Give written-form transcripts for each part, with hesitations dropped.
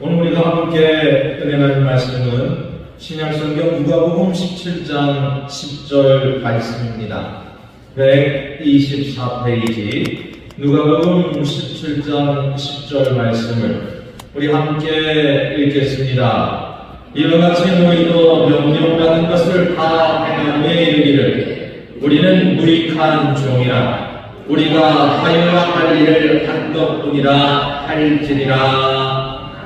오늘 우리가 함께 은혜나눌 말씀은 신약성경 누가복음 17장 10절 말씀입니다. 124페이지 누가복음 17장 10절 말씀을 우리 함께 읽겠습니다. 이와 같이 너희도 명령받은 것을 다 행하며 이르기를 우리는 무익한 종이라 우리가 하여야 할 일을 한 것뿐이라 할지니라.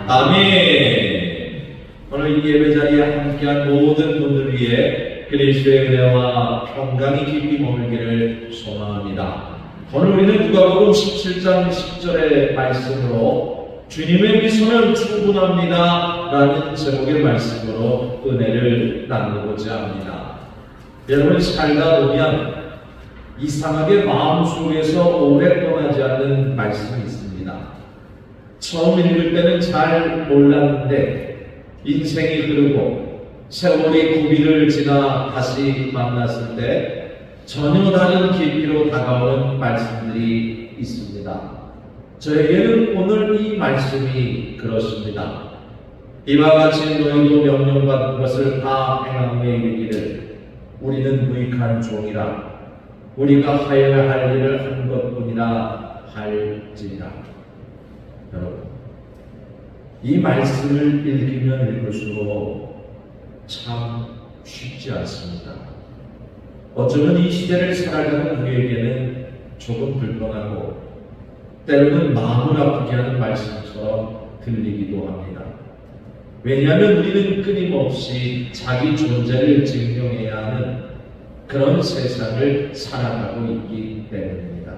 아멘. 오늘 이 예배 자리에 함께한 모든 분들 위해 그리스도의 은혜와 평강이 깊이 머물기를 소망합니다. 오늘 우리는 누가복음 17장 10절의 말씀으로 주님의 미소는 충분합니다 라는 제목의 말씀으로 은혜를 나누고자 합니다. 여러분, 살다 보면 이상하게 마음속에서 오래 떠나지 않는 말씀이 있습니다. 처음 읽을 때는 잘 몰랐는데 인생이 흐르고 세월이 구비를 지나 다시 만났을 때 전혀 다른 깊이로 다가오는 말씀들이 있습니다. 저에게는 오늘 이 말씀이 그렇습니다. 이와 같이 너희도 명령받은 것을 다 행하며 이르기를 우리는 무익한 종이라 우리가 하여야 할 일을 한 것뿐이라 할지니라. 여러분, 이 말씀을 읽으면 읽을수록 참 쉽지 않습니다. 어쩌면 이 시대를 살아가는 우리에게는 조금 불편하고 때로는 마음을 아프게 하는 말씀처럼 들리기도 합니다. 왜냐하면 우리는 끊임없이 자기 존재를 증명해야 하는 그런 세상을 살아가고 있기 때문입니다.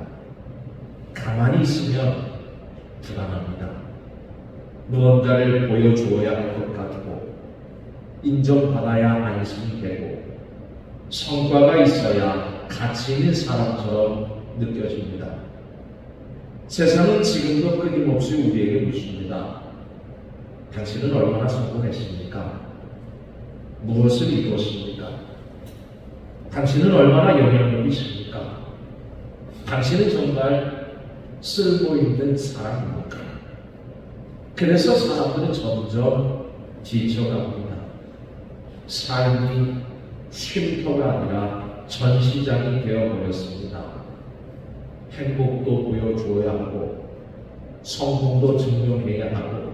가만히 있으면 불안합니다. 무언가를 보여주어야 할 것 같고 인정받아야 안심이 되고 성과가 있어야 가치 있는 사람처럼 느껴집니다. 세상은 지금도 끊임없이 우리에게 묻습니다. 당신은 얼마나 성공했습니까? 무엇을 이루었습니까? 당신은 얼마나 영향력이 있습니까? 당신은 정말 쓸모 있는 사람입니까? 그래서 사람들은 점점 지쳐갑니다. 삶이 쉼터가 아니라 전시장이 되어버렸습니다. 행복도 보여주어야 하고 성공도 증명해야 하고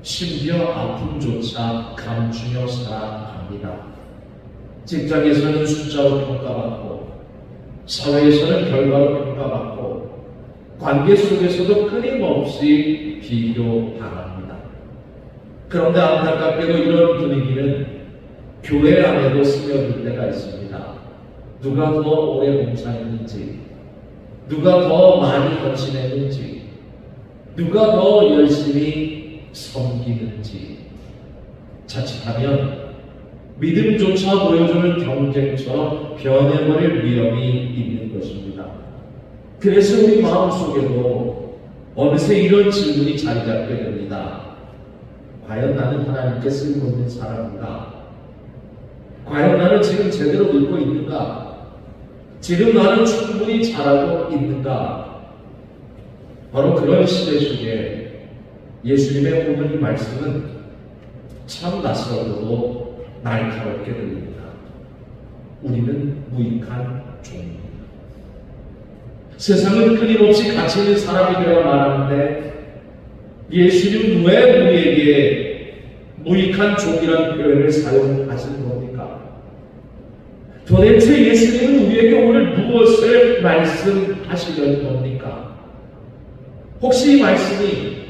심지어 아픔조차 감추며 살아갑니다. 직장에서는 숫자로 평가받고 사회에서는 결과로 평가받고 관계 속에서도 끊임없이 비교당합니다. 그런데 안타깝게도 이런 분위기는 교회 안에도 스며들 때가 있습니다. 누가 더 오래 봉사했는지, 누가 더 많이 헌신했는지, 누가 더 열심히 섬기는지, 자칫하면 믿음조차 보여주는 경쟁처럼 변해버릴 위험이 있는 것입니다. 그래서 우리 마음속에도 어느새 이런 질문이 자리 잡게 됩니다. 과연 나는 하나님께 쓸모있는 사람인가? 과연 나는 지금 제대로 읽고 있는가? 지금 나는 충분히 잘하고 있는가? 바로 그런 시대 속에 예수님의 오늘 이 말씀은 참 낯설고 날카롭게 들립니다. 우리는 무익한 종입니다. 세상은 끊임없이 가치 있는 사람이 되어 말하는데 예수님은 왜 우리에게 무익한 종이라는 표현을 사용하신 겁니까? 도대체 예수님은 우리에게 오늘 무엇을 말씀하시려는 겁니까? 혹시 이 말씀이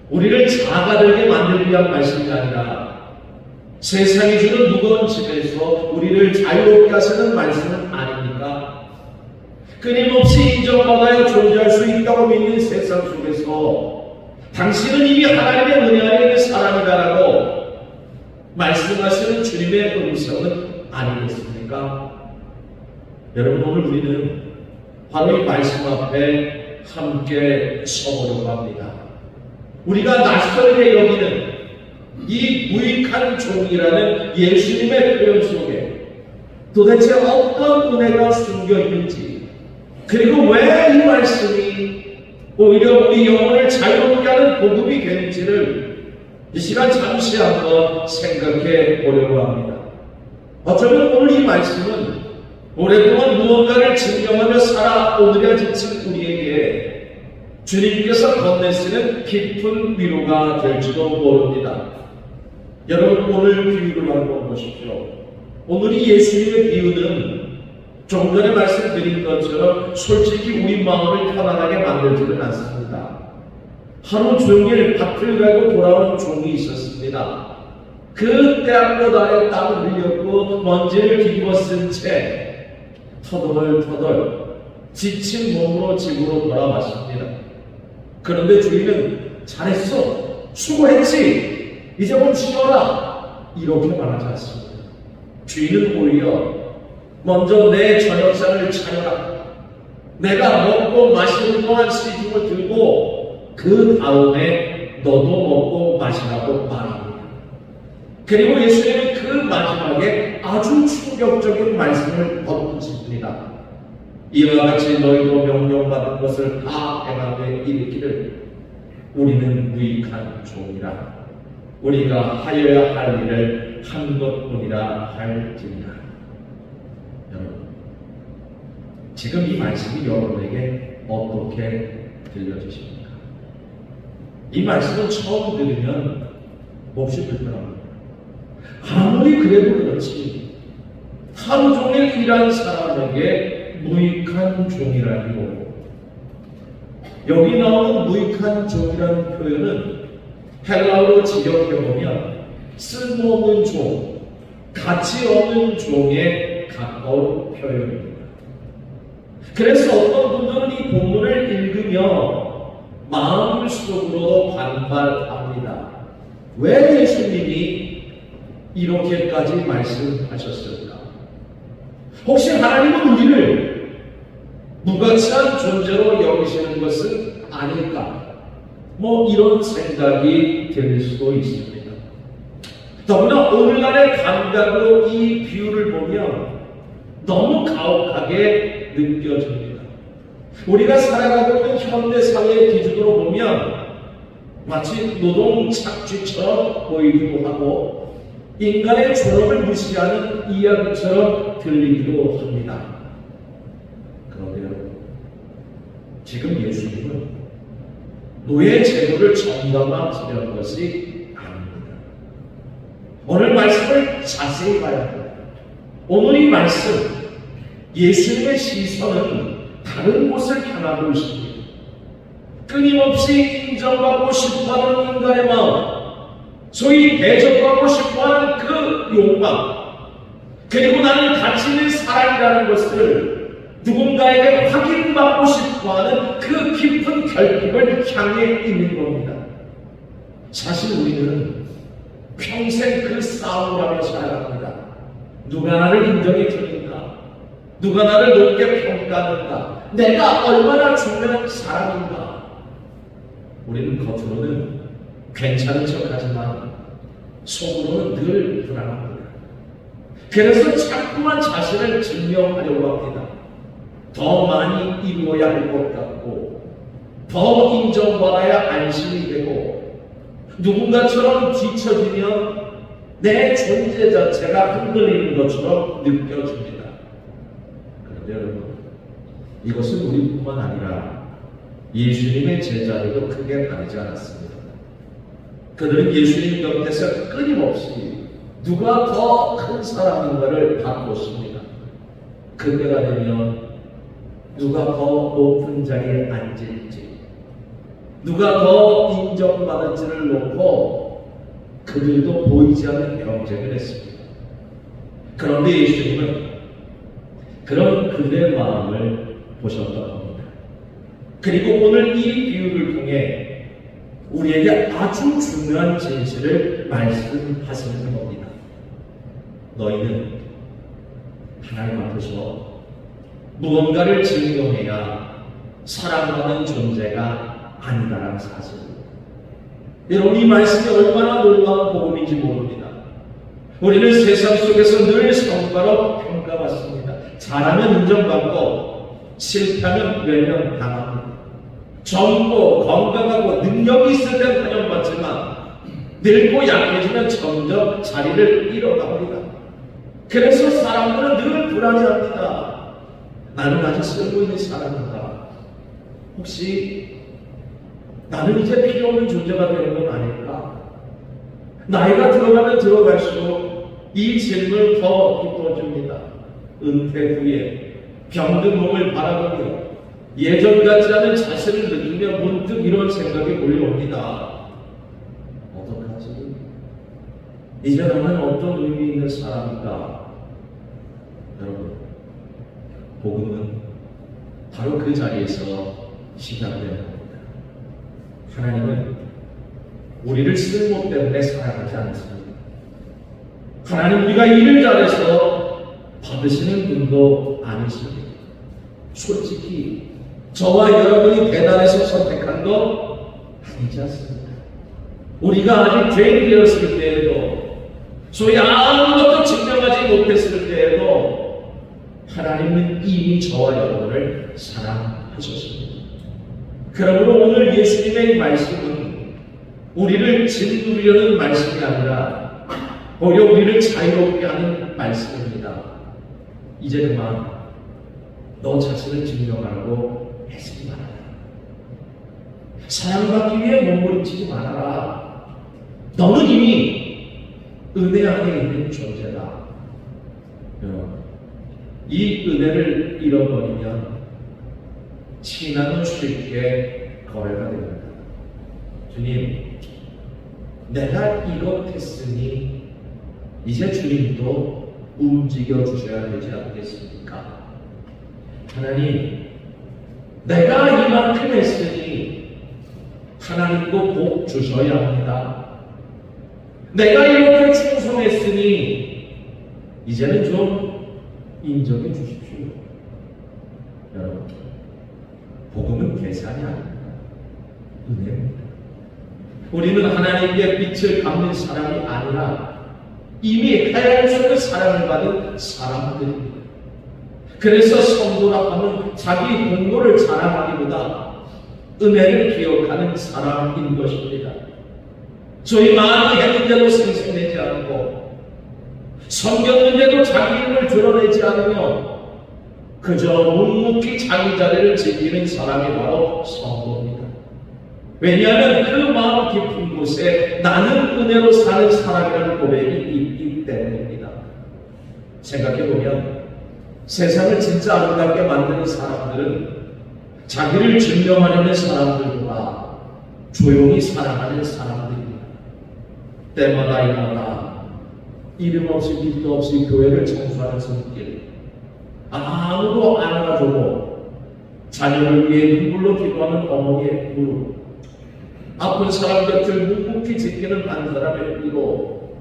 우리를 자아들게 만들기 위한 말씀이 아니라 세상이 주는 무거운 짐에서 우리를 자유롭게 하시는 말씀은 아닙니까? 끊임없이 인정받아야 존재할 수 있다고 믿는 세상 속에서 당신은 이미 하나님의 은혜 안에 있는 사람이다라고 말씀하시는 주님의 음성은 아니겠습니까? 여러분, 오늘 우리는 바로 이 말씀 앞에 함께 서보려고 합니다. 우리가 낯설게 여기는 이 무익한 종이라는 예수님의 표현 속에 도대체 어떤 은혜가 숨겨 있는지, 그리고 왜 이 말씀이 오히려 우리 영혼을 자유롭게 하는 복음이 되는지를 이 시간 잠시 한번 생각해 보려고 합니다. 어쩌면 오늘 이 말씀은 오랫동안 무언가를 증명하며 살아오느냐 지친 우리에게 주님께서 건네시는 깊은 위로가 될지도 모릅니다. 여러분, 오늘 비유를 한번 보십시오. 오늘이 예수님의 비유는 조금 전에 말씀드린 것처럼 솔직히 우리 마음을 편안하게 만들지는 않습니다. 하루 종일 밭을 가고 돌아온 종이 있었습니다. 그 떼약볕 아래 땀을 흘렸고 먼지를 뒤집어 쓴 채 터덜터덜 지친 몸으로 집으로 돌아왔습니다. 그런데 주인은 잘했어, 수고했지, 이제 좀 쉬어라, 이렇게 말하지 않습니다. 주인은 오히려 먼저 내 저녁상을 차려라, 내가 먹고 마시는 동안 시중을 들고 그 다음에 너도 먹고 마시라고 말합니다. 그리고 예수님은 그 마지막에 아주 충격적인 말씀을 덧붙입니다. 이와 같이 너희도 명령받은 것을 다 행하되 이르기를 우리는 무익한 종이라, 우리가 하여야 할 일을 한 것뿐이라 할지니라. 여러분, 지금 이 말씀이 여러분에게 어떻게 들려주십니까? 이 말씀을 처음 들으면 몹시 불편합니다. 아무리 그래도 그렇지, 하루 종일 일한 사람에게 무익한 종이라니요. 여기 나오는 무익한 종이라는 표현은 헬라어로 직역해보면 쓸모없는 종, 가치 없는 종에 가까운 표현입니다. 그래서 어떤 분들은 이 본문을 읽으며 마음속으로도 반발합니다. 왜 예수님이 이렇게까지 말씀하셨을까? 혹시 하나님은 우리를 무가치한 존재로 여기시는 것은 아닐까? 이런 생각이 들 수도 있습니다. 더구나 오늘날의 감각으로 이 비유를 보면 너무 가혹하게 느껴집니다. 우리가 살아가고 있는 현대사회의 기준으로 보면 마치 노동 착취처럼 보이기도 하고 인간의 존엄을 무시하는 이야기처럼 들리기도 합니다. 그런데 여러분, 지금 예수님은 노예 제도를 정당화하시려는 것이 아닙니다. 오늘 말씀을 자세히 봐야 합니다. 오늘 이 말씀, 예수님의 시선은 다른 곳을 향하고 있습니다. 끊임없이 인정받고 싶어하는 인간의 마음, 소위 대접받고 싶어하는 그 욕망, 그리고 나는 가치 있는 사람이라는 것을 누군가에게 확인받고 싶어하는 그 깊은 결핍을 향해 있는 겁니다. 사실 우리는 평생 그 싸움을 하며 살아갑니다. 누가 나를 인정해 주는가? 누가 나를 높게 평가하는가? 내가 얼마나 중요한 사람인가? 우리는 겉으로는 괜찮은 척하지만 속으로는 늘 불안합니다. 그래서 자꾸만 자신을 증명하려고 합니다. 더 많이 이루어야 할 것 같고, 더 인정받아야 안심이 되고, 누군가처럼 뒤처지면 내 존재 자체가 흔들리는 것처럼 느껴집니다. 그런데 여러분, 이것은 우리뿐만 아니라 예수님의 제자들도 크게 다르지 않았습니다. 그들은 예수님 곁에서 끊임없이 누가 더 큰 사람인가를 바꿨습니다. 그때가 되면 누가 더 높은 자리에 앉을지, 누가 더 인정받을지를 놓고 그들도 보이지 않는 경쟁을 했습니다. 그런데 예수님은 그런 그들의 마음을 보셨던 겁니다. 그리고 오늘 이 비유를 통해 우리에게 아주 중요한 진실을 말씀하시는 겁니다. 너희는 하나님 앞에서 무언가를 증명해야 사랑받는 존재가 아니라는 사실. 여러분, 이 말씀이 얼마나 놀라운 복음인지 모릅니다. 우리는 세상 속에서 늘 성과로 평가받습니다. 잘하면 인정받고 실패하면 외면당합니다. 젊고 건강하고 능력이 있을 땐 환영받지만 늙고 약해지면 점점 자리를 잃어갑니다. 그래서 사람들은 늘 불안해합니다. 나는 아직 쓸고 있는 사람인가? 혹시 나는 이제 필요 없는 존재가 되는 건 아닐까? 나이가 들어가면 들어갈수록 이 질문을 더 깊어집니다. 은퇴 후에 병든 몸을 바라보며 예전 같지 않은 자세를 느끼며 문득 이런 생각이 몰려옵니다. 어떡하지? 이제 나는 어떤 의미 있는 사람인가? 여러분, 복음은 바로 그 자리에서 시작되는 겁니다. 하나님은 우리를 쓸모 때문에 사랑하지 않습니다. 하나님 우리가 일을 잘해서 받으시는 분도 아니십니다. 솔직히 저와 여러분이 대단해서 선택한 거 아니지 않습니다. 우리가 아직 죄인 되었을 때에도 소위 아무것도 증명하지 못했을 때에도 하나님은 이미 저와 여러분을 사랑하셨습니다. 그러므로 오늘 예수님의 말씀은 우리를 짓누르려는 말씀이 아니라 오히려 우리를 자유롭게 하는 말씀입니다. 이제 그만 너 자신을 증명하라고 애쓰지 말아라. 사랑받기 위해 몸부림치지 말아라. 너는 이미 은혜 안에 있는 존재다. 여러분, 이 은혜를 잃어버리면 신앙은 쉽게 거래가 됩니다. 주님, 내가 이것 했으니 이제 주님도 움직여 주셔야 되지 않겠습니까? 하나님, 내가 이만큼 했으니 하나님도 복 주셔야 합니다. 내가 이렇게 충성했으니 이제는 좀 인정해 주십시오. 여러분, 복음은 계산이 아닙니다. 은혜입니다. 우리는 하나님께 빛을 갚는 사람이 아니라 이미 하얀 속의 사랑을 받은 사람들입니다. 그래서 성도라 하면 자기 공로를 자랑하기보다 은혜를 기억하는 사람인 것입니다. 저희 많이 했는데도 생생내지 않고 섬겼는데도 자기 힘을 드러내지 않으며 그저 묵묵히 자기 자리를 지키는 사람이 바로 성도입니다. 왜냐하면 그 마음 깊은 곳에 나는 은혜로 사는 사람이라는 고백이 있기 때문입니다. 생각해보면 세상을 진짜 아름답게 만드는 사람들은 자기를 증명하려는 사람들보다 조용히 사랑하는 사람들입니다. 때마다 이마다 이름 없이 빛도 없이 교회를 청소하는 손길, 아무도 안 알아주고 자녀를 위해 눈물로 기도하는 어머니의 무릎, 아픈 사람 곁을 묵묵히 지키는 한 사람의 위로,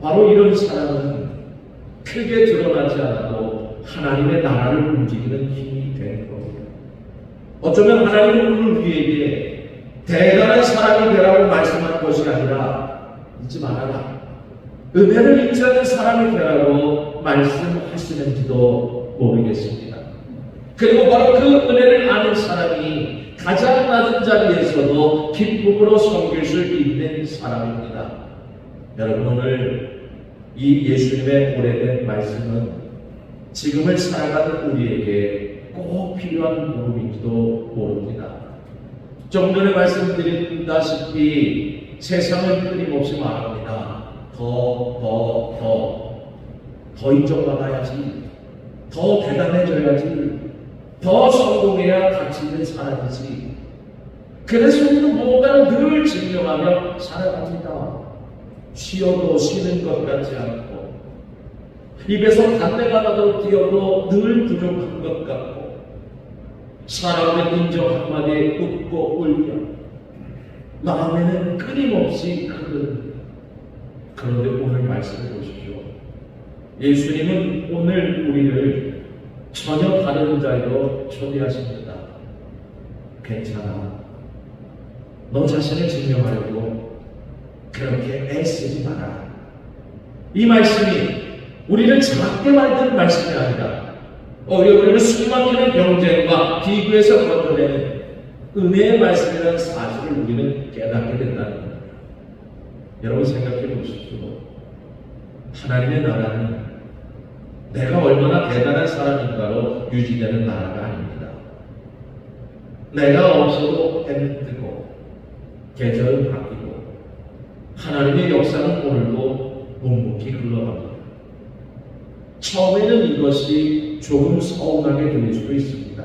바로 이런 사람은 크게 드러나지 않아도 하나님의 나라를 움직이는 힘이 되는 겁니다. 어쩌면 하나님은 우리에게 대단한 사람이 되라고 말씀한 것이 아니라 잊지 말아라, 은혜를 잊지 않는 사람이 되라고 말씀하시는지도 모르겠습니다. 그리고 바로 그 은혜를 아는 사람이 가장 낮은 자리에서도 기쁨으로 섬길 수 있는 사람입니다. 여러분, 오늘 이 예수님의 오래된 말씀은 지금을 살아가는 우리에게 꼭 필요한 복음인지도 모릅니다. 좀 전에 말씀드렸다시피 세상은 끊임없이 말합니다. 더 인정받아야지, 더 대단해져야지, 더 성공해야 가치를 살아야지. 그래서 우리는 뭔가를 늘 증명하며 살아갑니다. 쉬어도 쉬는 것 같지 않고, 입에서 단내가 나도록 뛰어도 늘 부족한 것 같고, 사람의 인정 한마디에 웃고 울며 마음에는 끊임없이 흐릅니다. 그런데 오늘 말씀을 보십시오. 예수님은 오늘 우리를 전혀 다른 자리로 초대하십니다. 괜찮아, 너 자신을 증명하려고 그렇게 애쓰지 마라. 이 말씀이 우리를 작게 만드는 말씀이 아니라 오히려 우리를 숨막히는 경쟁과 비교에서 건져내는 은혜의 말씀이라는 사실을 우리는 깨닫게 된다는 겁니다. 여러분 생각해 보십시오. 하나님의 나라는 내가 얼마나 대단한 사람인가로 유지되는 나라가 아닙니다. 내가 없어도 해는 뜨고 계절은 바뀌고 하나님의 역사는 오늘도 묵묵히 흘러갑니다. 처음에는 이것이 조금 서운하게 들릴 수도 있습니다.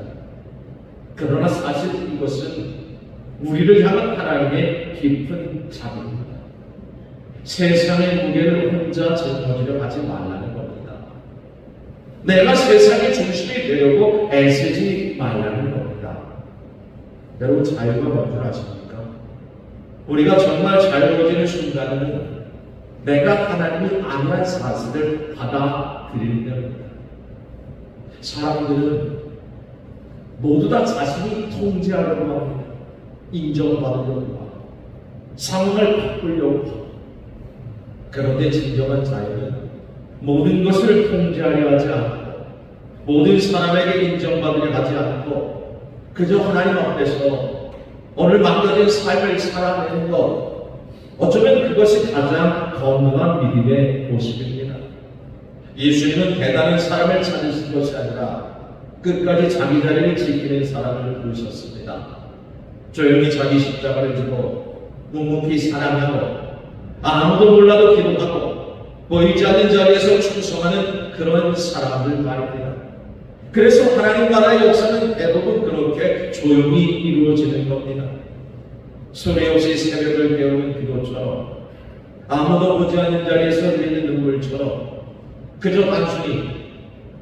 그러나 사실 이것은 우리를 향한 하나님의 깊은 자비입니다. 세상의 무게를 혼자 짊어지려 하지 말라는 겁니다. 내가 세상의 중심이 되려고 애쓰지 말라는 겁니다. 여러분 자유가 뭔 줄 아십니까? 우리가 정말 자유로워지는 순간은 내가 하나님이 아니란 사실을 받아들이는 겁니다. 사람들은 모두 다 자신이 통제하려고 합니다. 인정받으려고 하고 상황을 바꾸려고 하고. 그런데 진정한 자유는 모든 것을 통제하려 하지 않고 모든 사람에게 인정받으려 하지 않고 그저 하나님 앞에서 오늘 맡겨진 삶을 살아내는 것, 어쩌면 그것이 가장 건강한 믿음의 모습입니다. 예수님은 대단한 사람을 찾으신 것이 아니라 끝까지 자기 자리를 지키는 사람을 부르셨습니다. 조용히 자기 십자가를 지고 묵묵히 사랑하고 아무도 몰라도 기도하고 보이지 않는 자리에서 충성하는 그런 사람들 말입니다. 그래서 하나님 나라의 역사는 대부분 그렇게 조용히 이루어지는 겁니다. 소리없이 새벽을 깨우는 기도처럼 아무도 보지 않는 자리에서 흘리는 눈물처럼 그저 단순히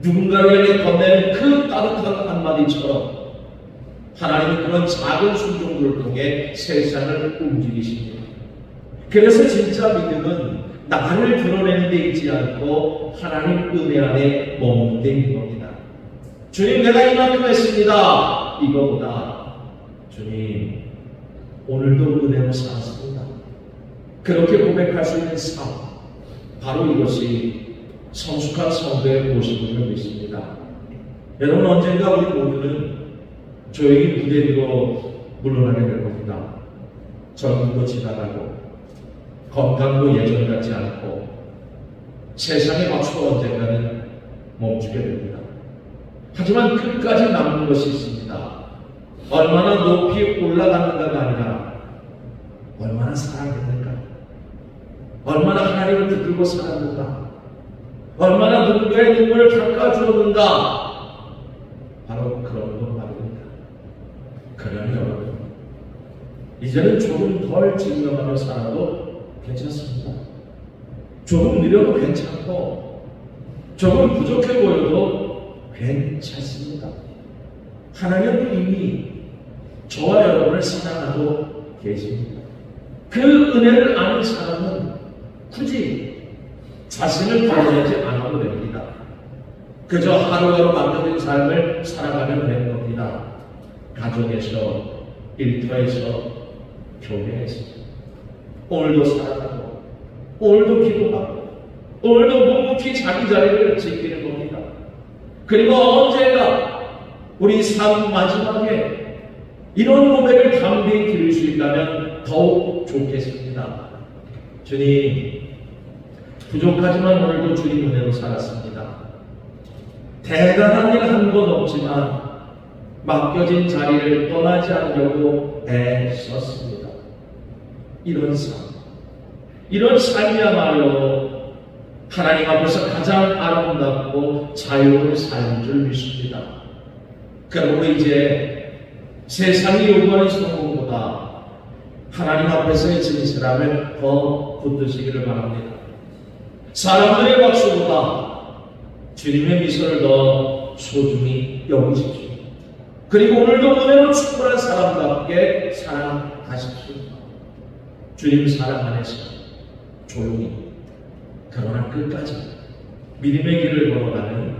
누군가를 향해 건네는 그 따뜻한 한마디처럼 하나님은 그런 작은 순종들을 통해 세상을 움직이십니다. 그래서 진짜 믿음은 나를 드러내는 데 있지 않고 하나님 은혜 안에 머무는 데 있는 겁니다. 주님 내가 이만큼 했습니다. 이거보다 주님 오늘도 은혜로 살았습니다. 그렇게 고백할 수 있는 삶, 바로 이것이 성숙한 성도의 모습을 믿습니다. 여러분 언젠가 우리 모두는 조용히 무대 위로 물러나게 될 겁니다. 젊음도 지나가고 건강도 예전 같지 않고 세상의 박수가 언젠가는 멈추게 됩니다. 하지만 끝까지 남는 것이 있습니다. 얼마나 높이 올라가는가가 아니라 얼마나 사랑했는가, 얼마나 하나님을 붙들고 살았는가, 얼마나 누군가의 눈물을 닦아주었는가, 바로 그런 것 말입니다. 그러니 여러분 이제는 조금 덜 증명하며 살아도 괜찮습니다. 조금 느려도 괜찮고 조금 부족해 보여도 괜찮습니다. 하나님은 이미 저와 여러분을 사랑하고 계십니다. 그 은혜를 아는 사람은 굳이 자신을 드러내지 않아도 됩니다. 그저 하루하루 만드는 삶을 살아가면 되는 겁니다. 가정에서, 일터에서, 교회에서 오늘도 살아가고 오늘도 기도하고 오늘도 묵묵히 자기 자리를 지키는 겁니다. 그리고 언젠가 우리 삶 마지막에 이런 고백을 담대히 드릴 수 있다면 더욱 좋겠습니다. 주님, 부족하지만 오늘도 주님 은혜로 살았습니다. 대단한 일 한 것 없지만 맡겨진 자리를 떠나지 않으려고 애썼습니다. 이런 삶, 이런 삶이야말로 하나님 앞에서 가장 아름답고 자유로운 삶인 줄 믿습니다. 그러므로 이제 세상이 요구하는 성공보다 하나님 앞에서의 진실함을 더 붙드시기를 바랍니다. 사람들의 박수보다 주님의 미소를 더 소중히 여기십시오. 그리고 오늘도 은혜로 충분한 사람답게 사랑하십시오. 주님 사랑 안에서 조용히 그러나 끝까지 믿음의 길을 걸어가는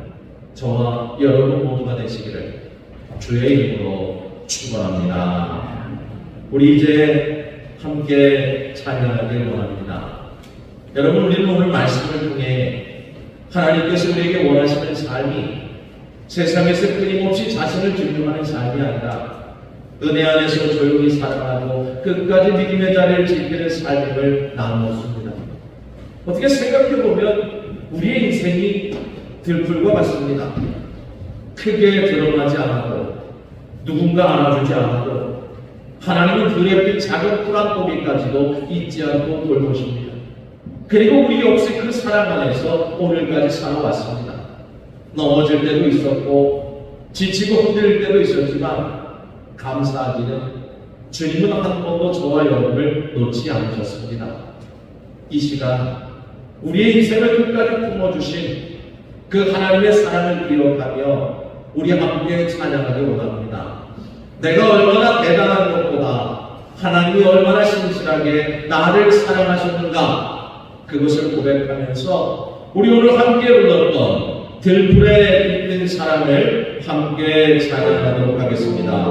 저와 여러분 모두가 되시기를 주의 이름으로 축원합니다. 우리 이제 함께 찬양하길 원합니다. 여러분 우리는 오늘 말씀을 통해 하나님께서 우리에게 원하시는 삶이 세상에서 끊임없이 자신을 증명하는 삶이 아니라 은혜 안에서 조용히 사랑하고 끝까지 믿음의 자리를 지키는 삶을 나누었습니다. 어떻게 생각해보면 우리의 인생이 들풀과 같습니다. 크게 드러나지 않아도, 누군가 안아주지 않아도 하나님은 들에 핀 작은 풀 한 꼬리까지도 잊지 않고 돌보십니다. 그리고 우리 역시 그 사랑 안에서 오늘까지 살아왔습니다. 넘어질 때도 있었고 지치고 흔들릴 때도 있었지만 감사하기는 주님은 한 번도 저와 여러분을 놓지 않으셨습니다. 이 시간 우리의 인생을 끝까지 품어주신 그 하나님의 사랑을 기억하며 우리 함께 찬양하기 원합니다. 내가 얼마나 대단한 것보다 하나님이 얼마나 신실하게 나를 사랑하셨는가, 그것을 고백하면서 우리 오늘 함께 불렀던 들풀에 있는 사랑을 함께 찬양하도록 하겠습니다.